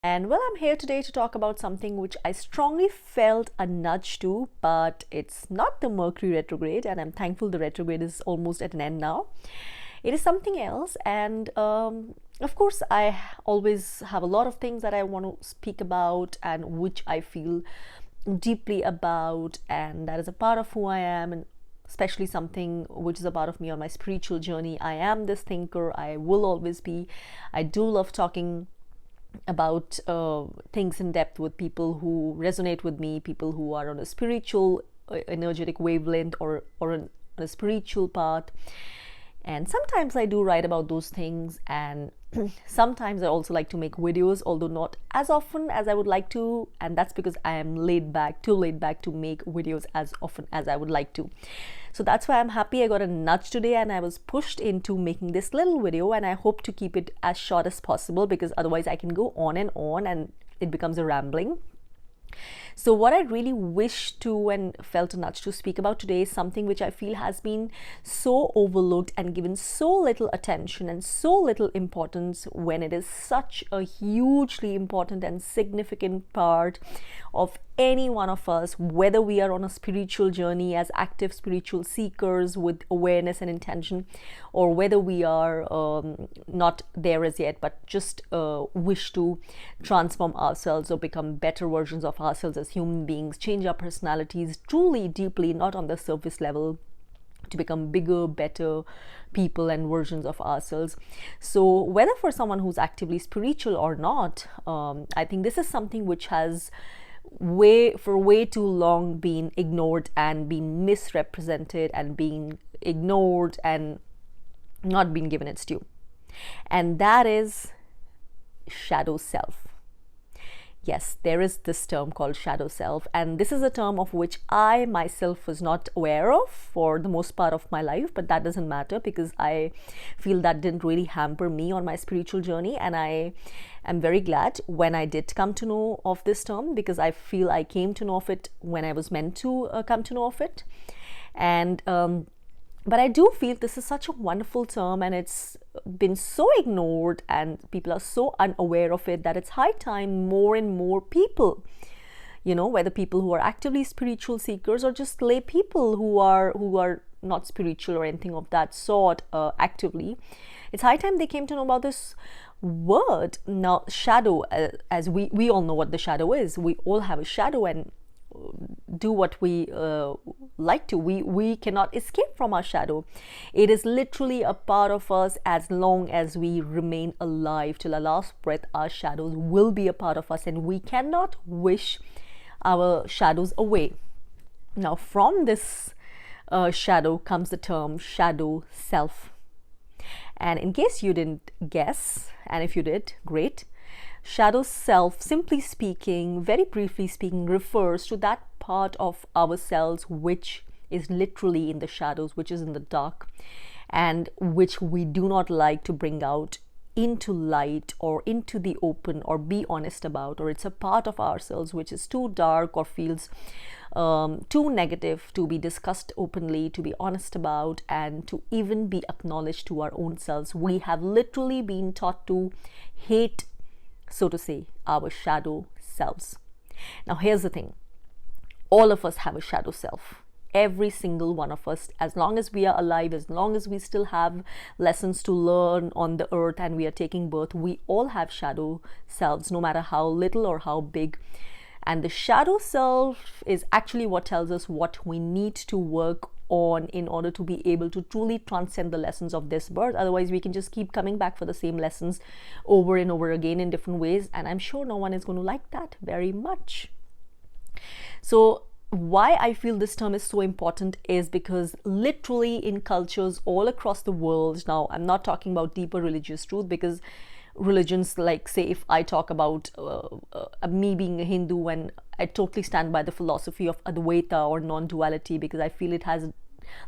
And well, I'm here today to talk about something which I strongly felt a nudge to, but it's not the Mercury retrograde, and I'm thankful the retrograde is almost at an end now. It is something else, and of course, I always have a lot of things that I want to speak about and which I feel deeply about, and that is a part of who I am, and especially something which is a part of me on my spiritual journey. I am this thinker, I will always be. I do love talking about things in depth with people who resonate with me, people who are on a spiritual energetic wavelength or on a spiritual path. And sometimes I do write about those things, and sometimes I also like to make videos, although not as often as I would like to, and that's because I am too laid back to make videos as often as I would like to. So that's why I'm happy I got a nudge today and I was pushed into making this little video, and I hope to keep it as short as possible because otherwise I can go on and it becomes a rambling. So what I really wish to and felt a nudge to speak about today is something which I feel has been so overlooked and given so little attention and so little importance, when it is such a hugely important and significant part of any one of us, whether we are on a spiritual journey as active spiritual seekers with awareness and intention, or whether we are not there as yet but just wish to transform ourselves or become better versions of ourselves as human beings, change our personalities truly deeply, not on the surface level, to become bigger, better people and versions of ourselves. So whether for someone who's actively spiritual or not, I think this is something which has for way too long been ignored and been misrepresented and being ignored and not been given its due, and that is shadow self. Yes, there is this term called shadow self, and this is a term of which I myself was not aware of for the most part of my life, but that doesn't matter because I feel that didn't really hamper me on my spiritual journey, and I am very glad when I did come to know of this term, because I feel I came to know of it when I was meant to come to know of it. And but I do feel this is such a wonderful term, and it's been so ignored and people are so unaware of it that it's high time more and more people, whether people who are actively spiritual seekers or just lay people who are not spiritual or anything of that sort actively, it's high time they came to know about this word. Now, shadow, as we all know what the shadow is. We all have a shadow and do what we like to. We cannot escape from our shadow. It is literally a part of us. As long as we remain alive till our last breath, our shadows will be a part of us, and we cannot wish our shadows away. Now, from this shadow comes the term shadow self. And in case you didn't guess, and if you did, great. Shadow self, simply speaking, very briefly speaking, refers to that part of ourselves which is literally in the shadows, which is in the dark, and which we do not like to bring out into light or into the open or be honest about, or it's a part of ourselves which is too dark or feels too negative to be discussed openly, to be honest about, and to even be acknowledged to our own selves. We have literally been taught to hate, so to say, our shadow selves. Now, here's the thing. All of us have a shadow self. Every single one of us, as long as we are alive, as long as we still have lessons to learn on the earth and we are taking birth, we all have shadow selves, no matter how little or how big. And the shadow self is actually what tells us what we need to work on in order to be able to truly transcend the lessons of this birth. Otherwise, we can just keep coming back for the same lessons over and over again in different ways, and I'm sure no one is going to like that very much. So why I feel this term is so important is because literally in cultures all across the world, now I'm not talking about deeper religious truth, because religions, like say if I talk about me being a Hindu, and I totally stand by the philosophy of Advaita or non-duality, because I feel it has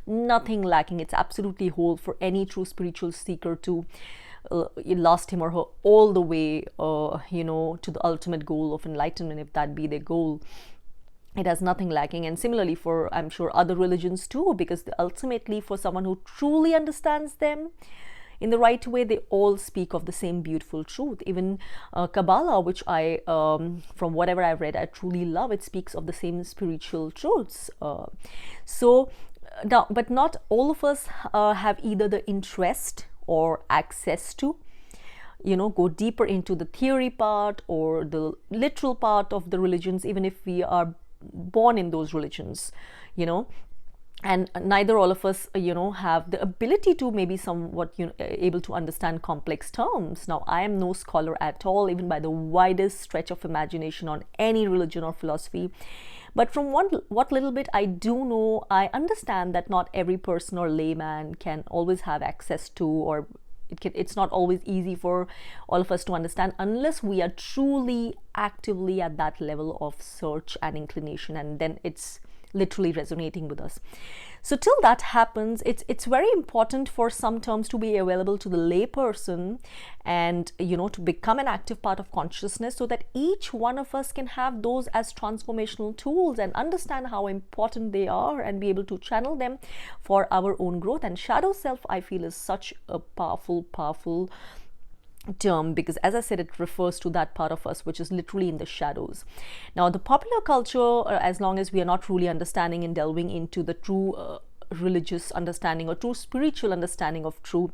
nothing lacking. It's absolutely whole for any true spiritual seeker to last him or her all the way to the ultimate goal of enlightenment, if that be their goal. It has nothing lacking. And similarly for, I'm sure, other religions too, because ultimately for someone who truly understands them, in the right way, they all speak of the same beautiful truth. Even Kabbalah, which I, from whatever I've read, I truly love, it speaks of the same spiritual truths. Now, but not all of us have either the interest or access to, go deeper into the theory part or the literal part of the religions, even if we are born in those religions, and neither all of us, have the ability to maybe somewhat, able to understand complex terms. Now, I am no scholar at all, even by the widest stretch of imagination, on any religion or philosophy. But from what little bit I do know, I understand that not every person or layman can always have access to, or it's not always easy for all of us to understand unless we are truly actively at that level of search and inclination, and then it's literally resonating with us. So till that happens, it's very important for some terms to be available to the lay person, and to become an active part of consciousness, so that each one of us can have those as transformational tools and understand how important they are and be able to channel them for our own growth. And shadow self, I feel, is such a powerful term, because as I said, it refers to that part of us which is literally in the shadows. Now, the popular culture, as long as we are not truly understanding and delving into the true religious understanding or true spiritual understanding of truth,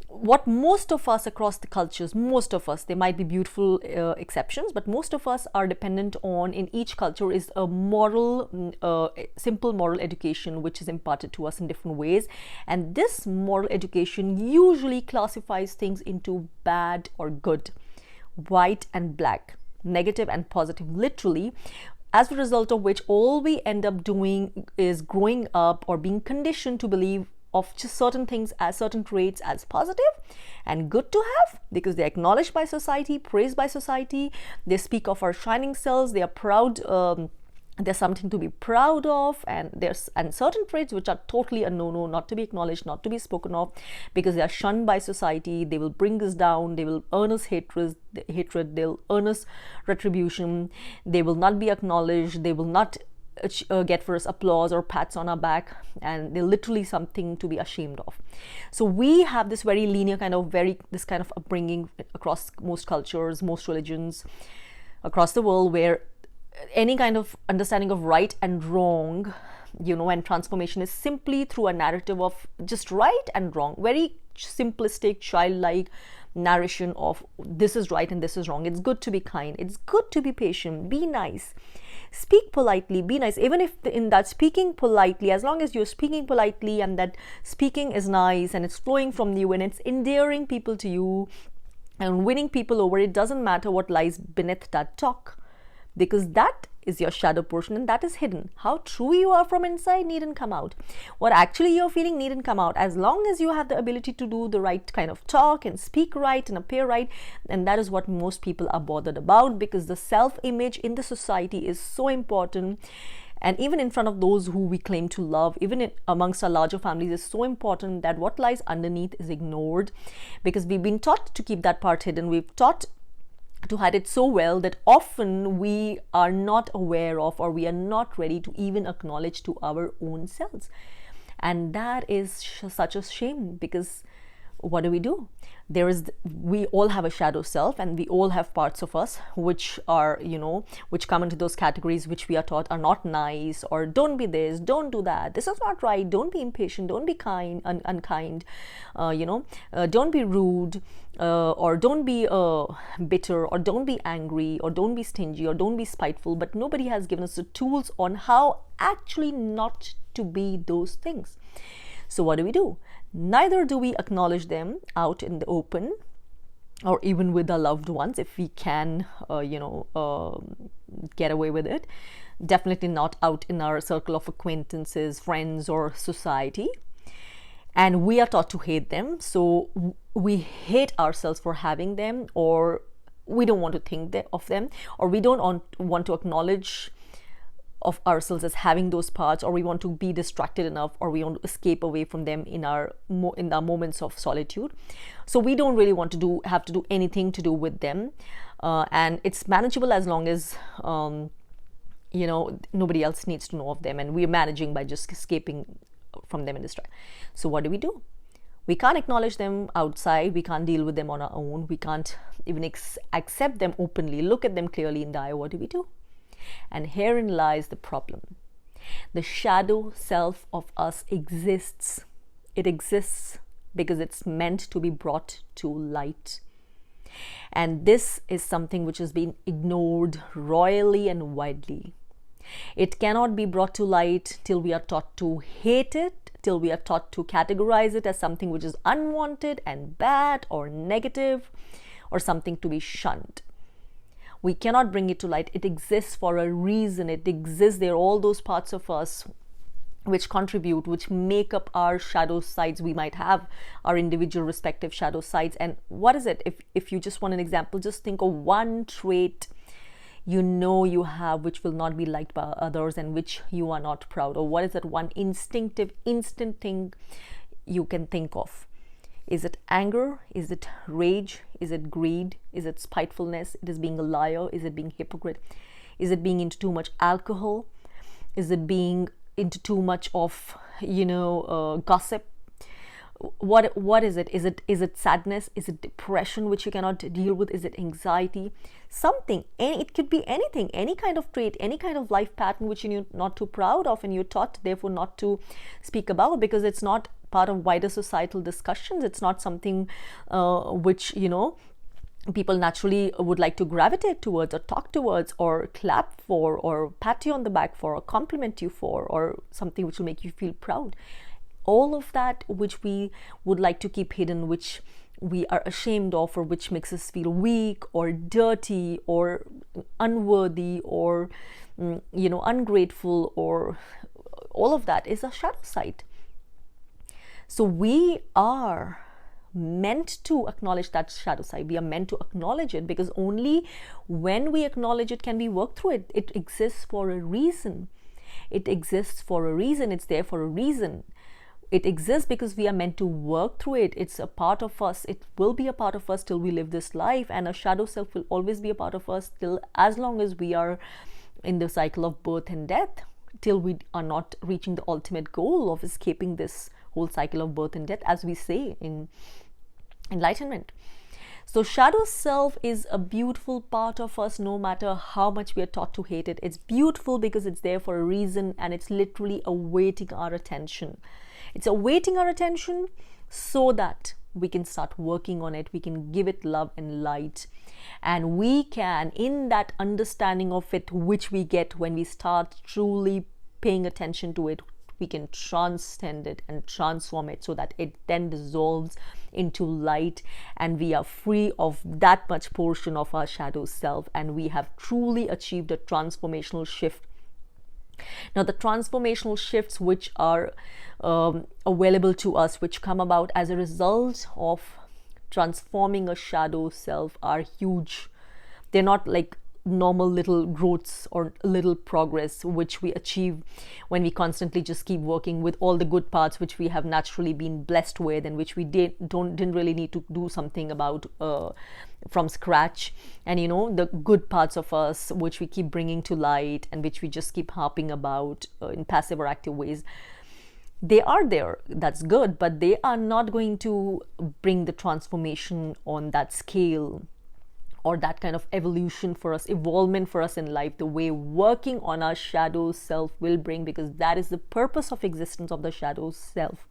what most of us across the cultures, most of us, there might be beautiful exceptions, but most of us are dependent on, in each culture, is a moral, simple moral education which is imparted to us in different ways. And this moral education usually classifies things into bad or good, white and black, negative and positive, literally, as a result of which all we end up doing is growing up or being conditioned to believe of just certain things, as certain traits, as positive and good to have, because they're acknowledged by society, praised by society. They speak of our shining selves. They are proud. There's something to be proud of, and there's certain traits which are totally a no-no, not to be acknowledged, not to be spoken of, because they are shunned by society. They will bring us down. They will earn us hatred. They'll earn us retribution. They will not be acknowledged. They will not get for us applause or pats on our back, and they're literally something to be ashamed of. So we have this very linear this kind of upbringing across most cultures, most religions across the world, where any kind of understanding of right and wrong, and transformation is simply through a narrative of just right and wrong, very simplistic, childlike narration of this is right and this is wrong. It's good to be kind, it's good to be patient, be nice, speak politely, be nice. Even if in that speaking politely, as long as you're speaking politely and that speaking is nice and it's flowing from you and it's endearing people to you and winning people over, it doesn't matter what lies beneath that talk, because that is your shadow portion and that is hidden. How true you are from inside needn't come out. What actually you're feeling needn't come out, as long as you have the ability to do the right kind of talk and speak right and appear right. And that is what most people are bothered about, because the self-image in the society is so important. And even in front of those who we claim to love, even amongst our larger families, is so important that what lies underneath is ignored, because we've been taught to keep that part hidden. We've taught to hide it so well that often we are not aware of, or we are not ready to even acknowledge to our own selves. And that is such a shame, because what do? We all have a shadow self, and we all have parts of us which are, which come into those categories which we are taught are not nice, or don't be this, don't do that, this is not right, don't be impatient, don't be unkind, don't be rude, or don't be bitter, or don't be angry, or don't be stingy, or don't be spiteful. But nobody has given us the tools on how actually not to be those things. So what do? Neither do we acknowledge them out in the open, or even with our loved ones, if we can, get away with it. Definitely not out in our circle of acquaintances, friends, or society. And we are taught to hate them. So we hate ourselves for having them, or we don't want to think of them, or we don't want to acknowledge of ourselves as having those parts, or we want to be distracted enough, or we want to escape away from them in our moments of solitude. So we don't really want to have to do anything to do with them, and it's manageable as long as nobody else needs to know of them, and we're managing by just escaping from them and distract. So what do? We can't acknowledge them outside. We can't deal with them on our own. We can't even accept them openly, look at them clearly in the eye. What do? And herein lies the problem. The shadow self of us exists. It exists because it's meant to be brought to light. And this is something which has been ignored royally and widely. It cannot be brought to light till we are taught to hate it, till we are taught to categorize it as something which is unwanted and bad or negative or something to be shunned. We cannot bring it to light. It exists for a reason. It exists. There are all those parts of us which contribute, which make up our shadow sides. We might have our individual respective shadow sides. And what is it? If you just want an example, just think of one trait you have which will not be liked by others and which you are not proud of. What is that one instant thing you can think of? Is it anger? Is it rage? Is it greed? Is it spitefulness? Is it being a liar? Is it being hypocrite? Is it being into too much alcohol? Is it being into too much of gossip? What is it? Is it sadness? Is it depression which you cannot deal with? Is it anxiety? Something. It could be anything, any kind of trait, any kind of life pattern which you're not too proud of and you're taught therefore not to speak about because it's not part of wider societal discussions. It's not something which people naturally would like to gravitate towards or talk towards or clap for or pat you on the back for or compliment you for or something which will make you feel proud. All of that which we would like to keep hidden, which we are ashamed of, or which makes us feel weak or dirty or unworthy or ungrateful, or all of that is a shadow side. So we are meant to acknowledge that shadow side. We are meant to acknowledge it because only when we acknowledge it can we work through it. It exists for a reason. It exists for a reason. It's there for a reason. It exists because we are meant to work through it. It's a part of us. It will be a part of us till we live this life, and a shadow self will always be a part of us till as long as we are in the cycle of birth and death, till we are not reaching the ultimate goal of escaping this whole cycle of birth and death, as we say in enlightenment. So shadow self is a beautiful part of us, no matter how much we are taught to hate it. It's beautiful because it's there for a reason, and it's literally awaiting our attention. It's awaiting our attention so that we can start working on it. We can give it love and light, and we can, in that understanding of it which we get when we start truly paying attention to it, we can transcend it and transform it so that it then dissolves into light, and we are free of that much portion of our shadow self, and we have truly achieved a transformational shift. Now, the transformational shifts which are available to us, which come about as a result of transforming a shadow self, are huge. They're not like normal little growths or little progress which we achieve when we constantly just keep working with all the good parts which we have naturally been blessed with, and which we didn't really need to do something about from scratch. And the good parts of us which we keep bringing to light and which we just keep harping about in passive or active ways, they are there. That's good, but they are not going to bring the transformation on that scale or that kind of evolution for us, evolvement for us in life, the way working on our shadow self will bring, because that is the purpose of existence of the shadow self.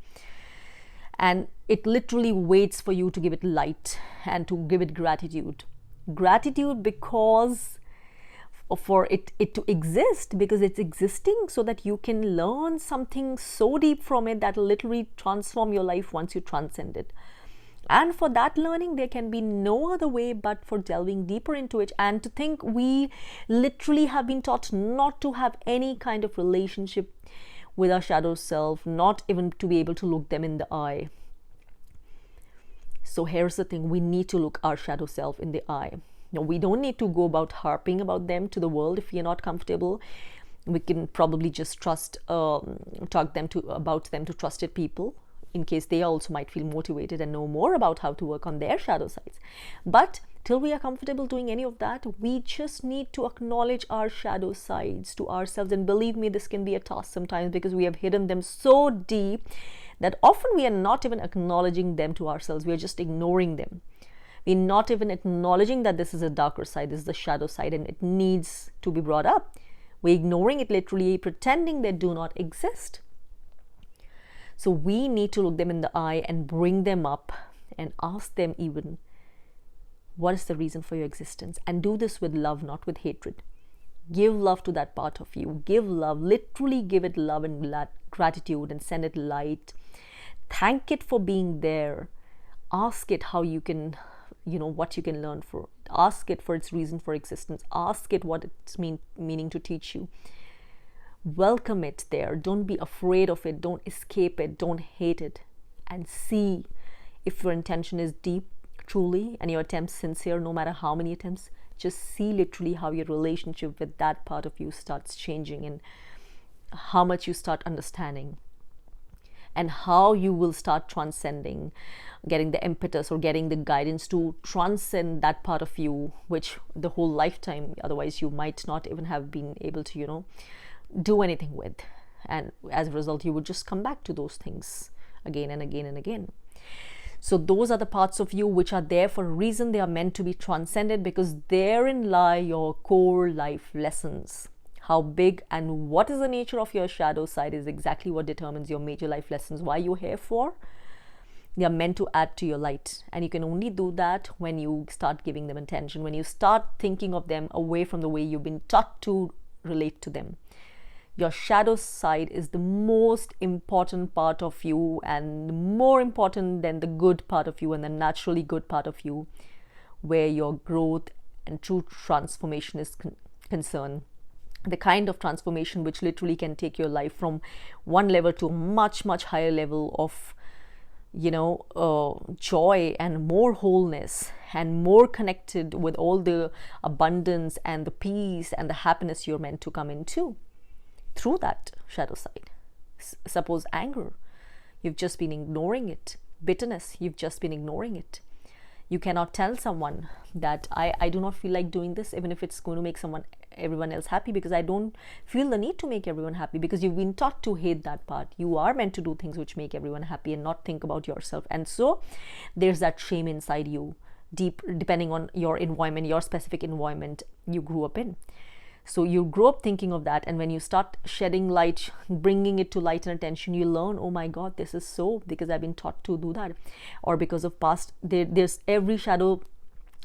And it literally waits for you to give it light and to give it gratitude. Gratitude because for it to exist, because it's existing so that you can learn something so deep from it that will literally transform your life once you transcend it. And for that learning, there can be no other way but for delving deeper into it. And to think we literally have been taught not to have any kind of relationship with our shadow self, not even to be able to look them in the eye. So here's the thing, we need to look our shadow self in the eye. Now, we don't need to go about harping about them to the world if we are not comfortable. We can probably just talk about them to trusted people, in case they also might feel motivated and know more about how to work on their shadow sides. But till we are comfortable doing any of that, we just need to acknowledge our shadow sides to ourselves. And believe me, this can be a task sometimes, because we have hidden them so deep that often we are not even acknowledging them to ourselves. We are just ignoring them. We're not even acknowledging that this is a darker side, this is the shadow side, and it needs to be brought up. We're ignoring it, literally pretending they do not exist. So we need to look them in the eye and bring them up and ask them even, what is the reason for your existence? And do this with love, not with hatred. Give love to that part of you. Give love, literally give it love and gratitude, and send it light. Thank it for being there. Ask it how you can, what you can learn for it. Ask it for its reason for existence. Ask it what it's meaning to teach you. Welcome it there. Don't be afraid of it. Don't escape it. Don't hate it. And see if your intention is deep, truly, and your attempts sincere, no matter how many attempts. Just see literally how your relationship with that part of you starts changing, and how much you start understanding, and how you will start transcending, getting the impetus or getting the guidance to transcend that part of you, which the whole lifetime otherwise you might not even have been able to, do anything with. And as a result, you would just come back to those things again and again and again. So those are the parts of you which are there for a reason. They are meant to be transcended, because therein lie your core life lessons. How big and what is the nature of your shadow side is exactly what determines your major life lessons. Why you're here for? They are meant to add to your light. And you can only do that when you start giving them attention, when you start thinking of them away from the way you've been taught to relate to them. Your shadow side is the most important part of you, and more important than the good part of you and the naturally good part of you, where your growth and true transformation is concerned. The kind of transformation which literally can take your life from one level to a much, much higher level of, joy and more wholeness, and more connected with all the abundance and the peace and the happiness you're meant to come into. Through that shadow side. Suppose anger, you've just been ignoring it. Bitterness, you've just been ignoring it. You cannot tell someone that I do not feel like doing this, even if it's going to make everyone else happy, because I don't feel the need to make everyone happy, because you've been taught to hate that part. You are meant to do things which make everyone happy and not think about yourself. And so there's that shame inside you, deep, depending on your environment, your specific environment you grew up in. So you grow up thinking of that, and when you start shedding light, bringing it to light and attention, you learn, oh my God, this is so, because I've been taught to do that, or because of past. There's every shadow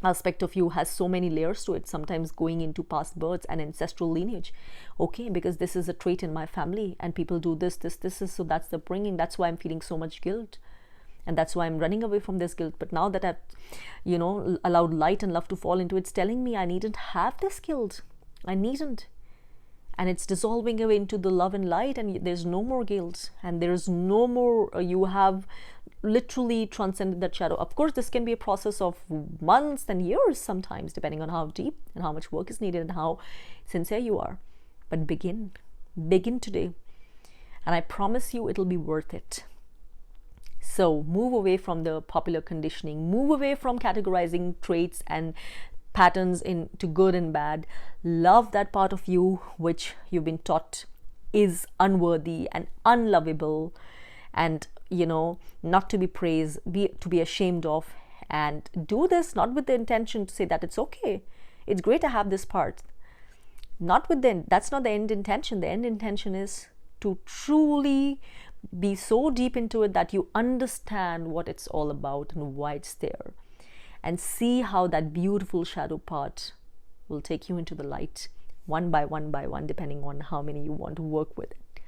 aspect of you has so many layers to it, sometimes going into past births and ancestral lineage. Okay, because this is a trait in my family, and people do this is, so that's the bringing. That's why I'm feeling so much guilt, and that's why I'm running away from this guilt. But now that I've allowed light and love to fall into it, it's telling me I needn't have this guilt. I needn't. And it's dissolving away into the love and light, and there's no more guilt, and there's no more, you have literally transcended that shadow. Of course, this can be a process of months and years sometimes, depending on how deep and how much work is needed and how sincere you are. But begin today, and I promise you it'll be worth it. So move away from the popular conditioning, move away from categorizing traits and patterns into good and bad. Love that part of you which you've been taught is unworthy and unlovable, and not to be praised, to be ashamed of. And do this not with the intention to say that it's okay, it's great to have this part, that's not the end intention. The end intention is to truly be so deep into it that you understand what it's all about and why it's there. And see how that beautiful shadow part will take you into the light, one by one, depending on how many you want to work with it.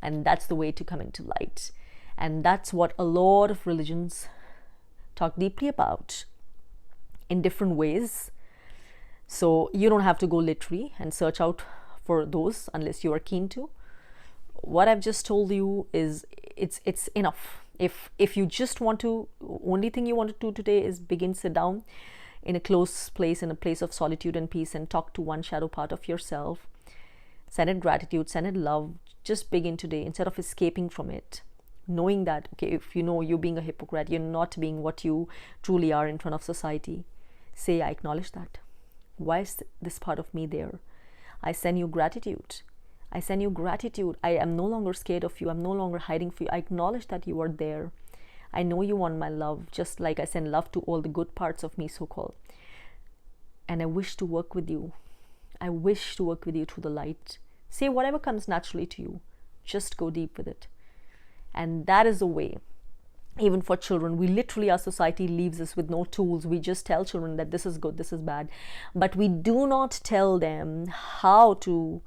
And that's the way to come into light. And that's what a lot of religions talk deeply about in different ways. So you don't have to go literally and search out for those unless you are keen to. What I've just told you is it's enough. If you just want to, only thing you want to do today is sit down in a close place, in a place of solitude and peace, and talk to one shadow part of yourself. Send it gratitude, send it love. Just begin today, instead of escaping from it. Knowing that, okay, if you're being a hypocrite, you're not being what you truly are in front of society. Say, I acknowledge that. Why is this part of me there? I send you gratitude. I send you gratitude. I am no longer scared of you. I'm no longer hiding for you. I acknowledge that you are there. I know you want my love, just like I send love to all the good parts of me, so-called. And I wish to work with you. I wish to work with you through the light. Say whatever comes naturally to you. Just go deep with it. And that is the way. Even for children, we literally, our society leaves us with no tools. We just tell children that this is good, this is bad. But we do not tell them how to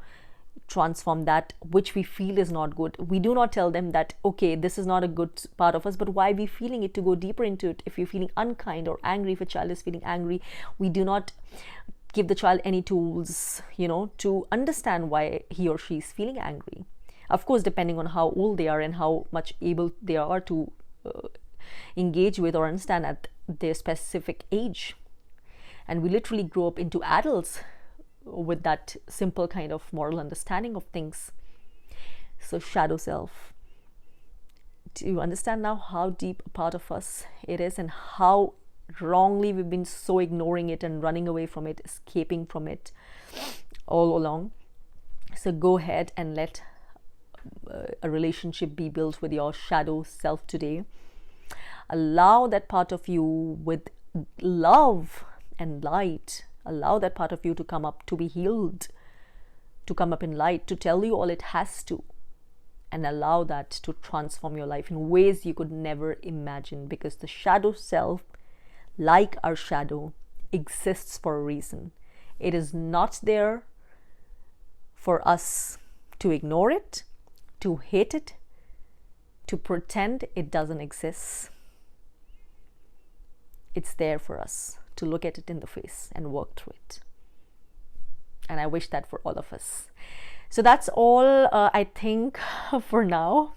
transform that which we feel is not good. We do not tell them that, okay, this is not a good part of us, but why are we feeling it, to go deeper into it. If you're feeling unkind or angry, if a child is feeling angry, we do not give the child any tools, to understand why he or she is feeling angry. Of course, depending on how old they are and how much able they are to engage with or understand at their specific age. And we literally grow up into adults with that simple kind of moral understanding of things. So shadow self, do you understand now how deep a part of us it is, and how wrongly we've been so ignoring it and running away from it, escaping from it all along? So go ahead and let a relationship be built with your shadow self today. Allow that part of you with love and light. Allow that part of you to come up, to be healed, to come up in light, to tell you all it has to. And allow that to transform your life in ways you could never imagine, because the shadow self, like our shadow, exists for a reason. It is not there for us to ignore it, to hate it, to pretend it doesn't exist. It's there for us to look at it in the face and work through it. And I wish that for all of us. So that's all I think for now.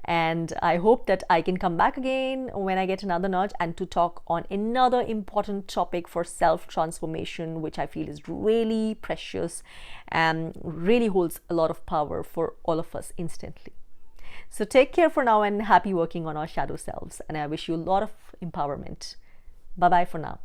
And I hope that I can come back again when I get another nudge and to talk on another important topic for self-transformation, which I feel is really precious and really holds a lot of power for all of us instantly. So take care for now, and happy working on our shadow selves. And I wish you a lot of empowerment. Bye-bye for now.